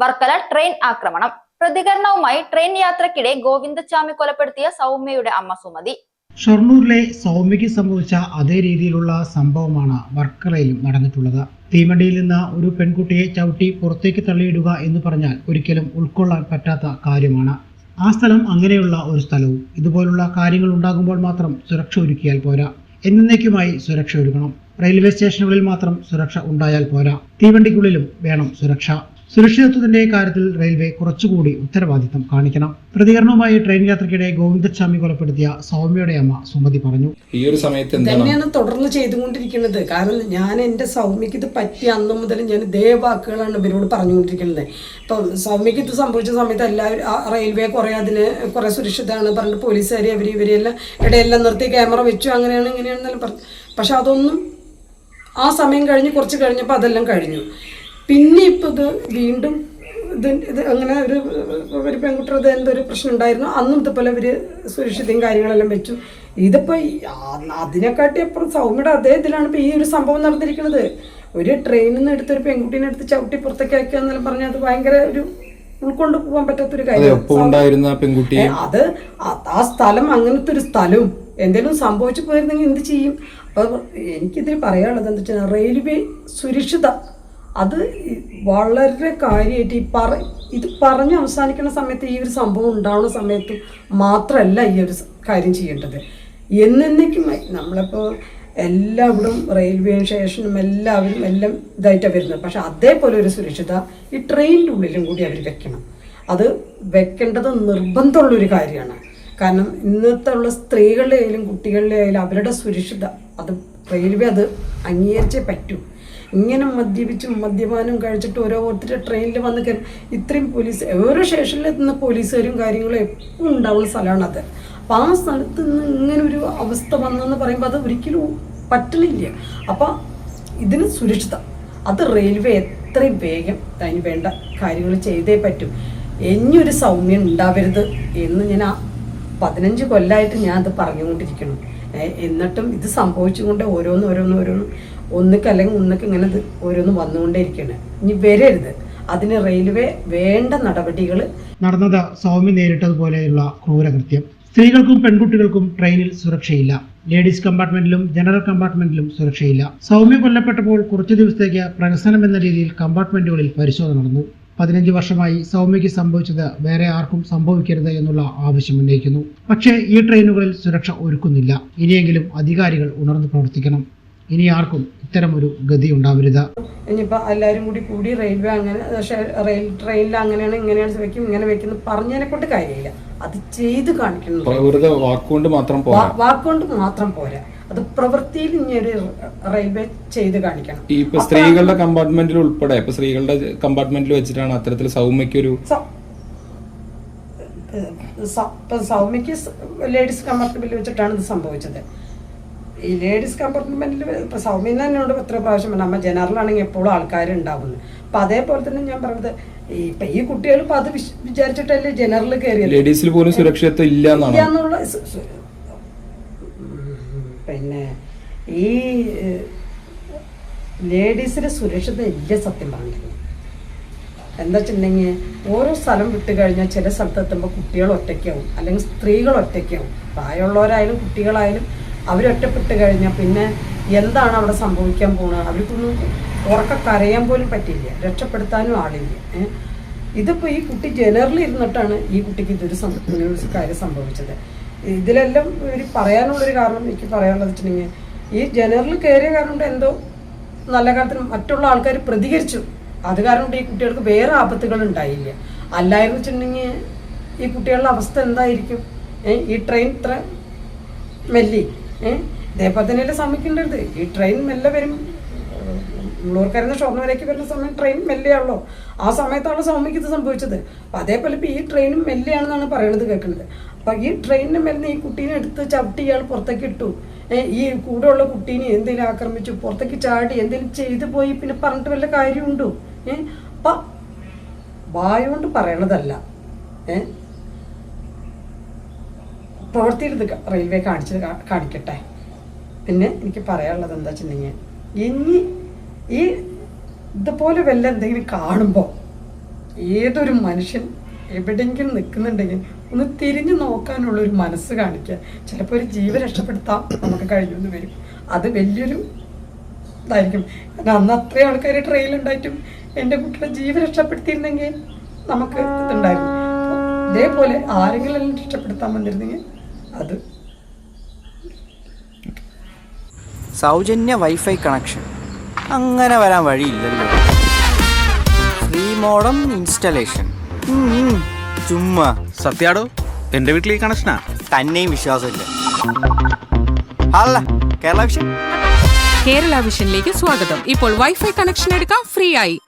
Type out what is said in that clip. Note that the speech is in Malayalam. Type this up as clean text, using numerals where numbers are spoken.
വർക്കല ട്രെയിൻ ആക്രമണം. പ്രതികരണവുമായി ട്രെയിൻ യാത്രക്കിടെ ഗോവിന്ദച്ചാമി കൊലപ്പെടുത്തിയ സൗമ്യയുടെ അമ്മ സുമതി. ഷൊർണൂരിലെ സൗമ്യയ്ക്ക് സംഭവിച്ച അതേ രീതിയിലുള്ള സംഭവമാണ് വർക്കലയിലും നടന്നിട്ടുള്ളത്. തീവണ്ടിയിൽ നിന്ന് ഒരു പെൺകുട്ടിയെ ചവിട്ടി പുറത്തേക്ക് തള്ളിയിടുക എന്ന് പറഞ്ഞാൽ ഒരിക്കലും ഉൾക്കൊള്ളാൻ പറ്റാത്ത കാര്യമാണ്. ആ സ്ഥലം അങ്ങനെയുള്ള ഒരു സ്ഥലവും. ഇതുപോലുള്ള കാര്യങ്ങൾ ഉണ്ടാകുമ്പോൾ മാത്രം സുരക്ഷ ഒരുക്കിയാൽ പോരാ, എന്നേക്കുമായി സുരക്ഷ ഒരുക്കണം. റെയിൽവേ സ്റ്റേഷനുകളിൽ മാത്രം സുരക്ഷ ഉണ്ടായാൽ പോരാ, തീവണ്ടിക്കുള്ളിലും വേണം സുരക്ഷ. സുരക്ഷിതത്വത്തിന്റെ കാര്യത്തിൽ റെയിൽവേ കുറച്ചുകൂടി ഉത്തരവാദിത്തം കാണിക്കണം. പ്രതികരണവുമായി ട്രെയിൻ യാത്രക്കിടെ ഗോവിന്ദച്ചാമി കൊലപ്പെടുത്തിയ സൗമ്യയുടെ അമ്മ സുമതി പറഞ്ഞു. ഈ ഒരു സമയത്ത് തന്നെയാണ് തുടർന്ന് ചെയ്തുകൊണ്ടിരിക്കുന്നത്. കാരണം ഞാൻ എൻ്റെ സൗമ്യക്ക് ഇത് പറ്റിയ അന്ന് മുതൽ ഞാൻ ഇതേ വാക്കുകളാണ് ഇവരോട് പറഞ്ഞുകൊണ്ടിരിക്കുന്നത്. ഇപ്പം സൗമ്യക്ക് ഇത് സംഭവിച്ച സമയത്ത് എല്ലാവരും റെയിൽവേ കുറെ സുരക്ഷിതമാണ് പറഞ്ഞിട്ട് പോലീസുകാർ ഇവരെല്ലാം ഇടയെല്ലാം നിർത്തി ക്യാമറ വെച്ചു, അങ്ങനെയാണ് ഇങ്ങനെയാണെന്നെല്ലാം പറഞ്ഞു. പക്ഷെ അതൊന്നും ആ സമയം കഴിഞ്ഞ് കുറച്ച് കഴിഞ്ഞപ്പോൾ അതെല്ലാം കഴിഞ്ഞു. പിന്നെ ഇപ്പോൾ ഇത് വീണ്ടും ഇത് അങ്ങനെ ഒരു പെൺകുട്ടിയുടെ എന്തൊരു പ്രശ്നം ഉണ്ടായിരുന്നു. അന്നും ഇതുപോലെ ഇവർ സുരക്ഷിതയും കാര്യങ്ങളെല്ലാം വെച്ചു. ഇതിപ്പോൾ അതിനെക്കാട്ടി അപ്പുറം സൗമ്യയുടെ അതേ ഇതിലാണ് ഇപ്പോൾ ഈ ഒരു സംഭവം നടന്നിരിക്കുന്നത്. ഒരു ട്രെയിനിൽ നിന്ന് എടുത്തൊരു പെൺകുട്ടീനെ എടുത്ത് ചവിട്ടി പുറത്തേക്ക് അയക്കുക എന്നെല്ലാം പറഞ്ഞാൽ അത് ഭയങ്കര ഒരു ഉൾക്കൊണ്ട് പോകാൻ പറ്റാത്തൊരു കാര്യം. അത് ആ സ്ഥലം അങ്ങനത്തെ ഒരു സ്ഥലവും എന്തെങ്കിലും സംഭവിച്ചു പോയിരുന്നെങ്കിൽ എന്ത് ചെയ്യും? അപ്പോൾ എനിക്കിതിൽ പറയാനുള്ളത് എന്താ വെച്ചാൽ റെയിൽവേ സുരക്ഷിത അത് വളരെ കാര്യമായിട്ട് ഇത് പറഞ്ഞ് അവസാനിക്കുന്ന സമയത്ത് ഈ ഒരു സംഭവം ഉണ്ടാവുന്ന സമയത്ത് മാത്രമല്ല ഈ ഒരു കാര്യം ചെയ്യേണ്ടത്. എന്നേക്കുമായി നമ്മളിപ്പോൾ എല്ലാവിടും റെയിൽവേ സ്റ്റേഷനും എല്ലാവരും എല്ലാം ഇതായിട്ടാണ് വരുന്നത്. പക്ഷെ അതേപോലെ ഒരു സുരക്ഷിത ഈ ട്രെയിനിൻ്റെ ഉള്ളിലും കൂടി അവർ വെക്കണം. അത് വെക്കേണ്ടത് നിർബന്ധമുള്ളൊരു കാര്യമാണ്. കാരണം ഇന്നത്തെ ഉള്ള സ്ത്രീകളുടെ ആയാലും കുട്ടികളുടെ ആയാലും അവരുടെ സുരക്ഷിത അത് റെയിൽവേ അത് അംഗീകരിച്ചേ പറ്റൂ. ഇങ്ങനെ മദ്യപാനം കഴിച്ചിട്ട് ഓരോരുത്തരുടെ ട്രെയിനിൽ വന്ന് ഇത്രയും പോലീസ് ഓരോ സ്റ്റേഷനിൽ എത്തുന്ന പോലീസുകാരും കാര്യങ്ങളും എപ്പോഴും ഉണ്ടാവുന്ന സ്ഥലമാണ് അത്. അപ്പം ആ സ്ഥലത്ത് നിന്ന് ഇങ്ങനെ ഒരു അവസ്ഥ വന്നെന്ന് പറയുമ്പോൾ അത് ഒരിക്കലും പറ്റണില്ല. അപ്പം ഇതിന് സുരക്ഷിത അത് റെയിൽവേ എത്രയും വേഗം അതിന് വേണ്ട കാര്യങ്ങൾ ചെയ്തേ പറ്റും. ഇനിയൊരു സൗമ്യം ഉണ്ടാവരുത് എന്ന് ഞാൻ 15 കൊല്ലമായിട്ട് ഞാൻ അത് പറഞ്ഞുകൊണ്ടിരിക്കണം. എന്നിട്ടും ഇത് സംഭവിച്ചുകൊണ്ട് ഓരോന്നും ഒന്നിക്കല്ലെങ്കിൽ ഒന്നിക്ക് ഇങ്ങനെ ഇത് ഓരോന്ന് വന്നുകൊണ്ടേയിരിക്കണം. ഇനി വരരുത്. അതിന് റെയിൽവേ വേണ്ട നടപടികൾ. നടന്നത് സൗമ്യ നേരിട്ടതുപോലെയുള്ള ക്രൂരകൃത്യം. സ്ത്രീകൾക്കും പെൺകുട്ടികൾക്കും ട്രെയിനിൽ സുരക്ഷയില്ല. ലേഡീസ് കമ്പാർട്ട്മെന്റിലും ജനറൽ കമ്പാർട്ട്മെന്റിലും സുരക്ഷയില്ല. സൗമ്യ കൊല്ലപ്പെട്ടപ്പോൾ കുറച്ചു ദിവസത്തേക്ക് പ്രഹസനം എന്ന രീതിയിൽ കമ്പാർട്ട്മെന്റുകളിൽ പരിശോധന നടന്നു. 15 വർഷമായി സൗമ്യയ്ക്ക് സംഭവിച്ചത് വേറെ ആർക്കും സംഭവിക്കരുത് എന്നുള്ള ആവശ്യം ഉന്നയിക്കുന്നു. പക്ഷേ ഈ ട്രെയിനുകളിൽ സുരക്ഷ ഒരുക്കുന്നില്ല. ഇനിയെങ്കിലും അധികാരികൾ ഉണർന്നു പ്രവർത്തിക്കണം. ഇനി ആർക്കും ഇത്തരമൊരു ഗതി ഉണ്ടാവരുത്. ഇനിയിപ്പോൾ എല്ലാവരും കൂടി റെയിൽവേ അങ്ങനെ ട്രെയിനിൽ അങ്ങനെയാണ് ഇങ്ങനെയാണ് വെക്കും ഇങ്ങനെ വെക്കുന്നു പറഞ്ഞതിനെ കൊണ്ട് കാര്യമില്ല. അത് ചെയ്ത് കാണിക്കണം. വാക്കുകൊണ്ട് മാത്രം പോരാ, അത് പ്രവൃത്തിയിൽ ഇങ്ങനെ റെയിൽവേ ചെയ്ത് കാണിക്കണം. ഇപ്പൊ സ്ത്രീകളുടെ കമ്പാർട്ട്മെന്റിൽ ഉൾപ്പെടെ സ്ത്രീകളുടെ കമ്പാർട്ട്മെന്റിൽ വെച്ചിട്ടാണ് അത്തരത്തിൽ സൗമ്യക്ക് ലേഡീസ് കമ്പാർട്ട്മെന്റിൽ വെച്ചിട്ടാണ് ഇത് സംഭവിച്ചത്. ഈ ലേഡീസ് കമ്പാർട്ട്മെന്റിൽ ഇപ്പൊ സൗമ്യ തന്നെയോട് എത്ര പ്രാവശ്യം വേണം. അമ്മ ജനറലാണെങ്കിൽ എപ്പോഴും ആൾക്കാരുണ്ടാവുന്നു. അപ്പൊ അതേപോലെ തന്നെ ഞാൻ പറഞ്ഞത് ഇപ്പൊ ഈ കുട്ടികൾ ഇപ്പൊ അത് വിചാരിച്ചിട്ടല്ലേ ജനറൽ കയറിയത്. ലേഡീസിൽ പോലും സുരക്ഷിതത്വം ഇല്ല എന്നുള്ള. പിന്നെ ഈ ലേഡീസിന് സുരക്ഷിത ഇല്ല സത്യം പറഞ്ഞില്ല. എന്താ വെച്ചിട്ടുണ്ടെങ്കിൽ ഓരോ സ്ഥലം വിട്ട് കഴിഞ്ഞാൽ ചില സ്ഥലത്ത് എത്തുമ്പോൾ കുട്ടികൾ ഒറ്റയ്ക്കാവും, അല്ലെങ്കിൽ സ്ത്രീകൾ ഒറ്റയ്ക്കാവും. പ്രായമുള്ളവരായാലും കുട്ടികളായാലും അവരൊറ്റപ്പെട്ട് കഴിഞ്ഞാൽ പിന്നെ എന്താണ് അവിടെ സംഭവിക്കാൻ പോകുന്നത്? അവർക്കൊന്നും ഉറക്കം കരയാൻ പോലും പറ്റില്ല, രക്ഷപ്പെടുത്താനും ആളില്ല. ഇതിപ്പോൾ ഈ കുട്ടി ജനറലിൽ ഇരുന്നിട്ടാണ് ഈ കുട്ടിക്ക് ഇതൊരു കാര്യം സംഭവിച്ചത്. ഇതിലെല്ലാം ഒരു പറയാനുള്ളൊരു കാരണം എനിക്ക് പറയാനുള്ളത് വെച്ചിട്ടുണ്ടെങ്കിൽ ഈ ജനറൽ കയറിയ കാരണം കൊണ്ട് എന്തോ നല്ല കാലത്തിന് മറ്റുള്ള ആൾക്കാർ പ്രതികരിച്ചു. അത് കാരണം കൊണ്ട് ഈ കുട്ടികൾക്ക് വേറെ ആപത്തുകൾ ഉണ്ടായില്ല. അല്ലായിരുന്നു വെച്ചിട്ടുണ്ടെങ്കിൽ ഈ കുട്ടികളുടെ അവസ്ഥ എന്തായിരിക്കും? ഈ ട്രെയിൻ ഇത്ര മെല്ലി ഇതേപോലെ തന്നെയല്ലേ ശ്രമിക്കേണ്ടത്. ഈ ട്രെയിൻ മെല്ലെ വരും. ഉള്ളൂർക്കാരുന്ന ഷൊർണൂരേക്ക് വരുന്ന സമയം ട്രെയിൻ മെല്ലെയാണല്ലോ. ആ സമയത്താണ് സൗമ്യക്ക് ഇത് സംഭവിച്ചത്. അപ്പം അതേപോലെ ഇപ്പോൾ ഈ ട്രെയിനും മെല്ലെയാണെന്നാണ് പറയണത് കേൾക്കുന്നത്. അപ്പം ഈ ട്രെയിനിന് മെല്ലെ ഈ കുട്ടീനെ എടുത്ത് ചവിട്ടി ഇയാൾ പുറത്തേക്ക് ഇട്ടു. ഈ കൂടെയുള്ള കുട്ടീനെ എന്തെങ്കിലും ആക്രമിച്ചു, പുറത്തേക്ക് ചാടി എന്തെങ്കിലും ചെയ്തു പോയി പിന്നെ പറഞ്ഞിട്ട് വല്ല കാര്യമുണ്ടോ? അപ്പം വായുകൊണ്ട് പറയണതല്ല, പ്രവൃത്തിയിൽ ഇത് റെയിൽവേ കാണിക്കട്ടെ. പിന്നെ എനിക്ക് പറയാനുള്ളത് എന്താ വെച്ചിട്ടുണ്ടെങ്കിൽ ഇനി ഈ ഇതുപോലെ വല്ല എന്തെങ്കിലും കാണുമ്പോൾ ഏതൊരു മനുഷ്യൻ എവിടെയെങ്കിലും നിൽക്കുന്നുണ്ടെങ്കിൽ ഒന്ന് തിരിഞ്ഞു നോക്കാനുള്ള ഒരു മനസ്സ് കാണിക്കുക. ചിലപ്പോൾ ഒരു ജീവൻ രക്ഷപ്പെടുത്താൻ നമുക്ക് കഴിഞ്ഞെന്ന് വരും. അത് വലിയൊരു ഇതായിരിക്കും. കാരണം അന്ന് അത്രയും ആൾക്കാർ ട്രെയിലുണ്ടായിട്ടും എൻ്റെ കുട്ടിയുടെ ജീവൻ രക്ഷപ്പെടുത്തിയിരുന്നെങ്കിൽ നമുക്ക് ഇതുണ്ടായിരുന്നു. ഇതേപോലെ ആരെങ്കിലും എല്ലാം രക്ഷപ്പെടുത്താൻ വന്നിരുന്നെങ്കിൽ അത്. സൗജന്യ വൈഫൈ കണക്ഷൻ അങ്ങനെ വരാൻ വഴിയില്ലല്ലോ. ഫ്രീ മോഡം ഇൻസ്റ്റലേഷൻ ചുമ്മാ. സത്യാടോ, എന്റെ വീട്ടിൽ ഈ കണക്ഷനാ. തന്നെയും വിശ്വാസമില്ല. അല്ല കേരള വിഷൻ. കേരള വിഷനിലേക്ക് സ്വാഗതം. ഇപ്പോൾ വൈഫൈ കണക്ഷൻ എടുക്കാം ഫ്രീ ആയി.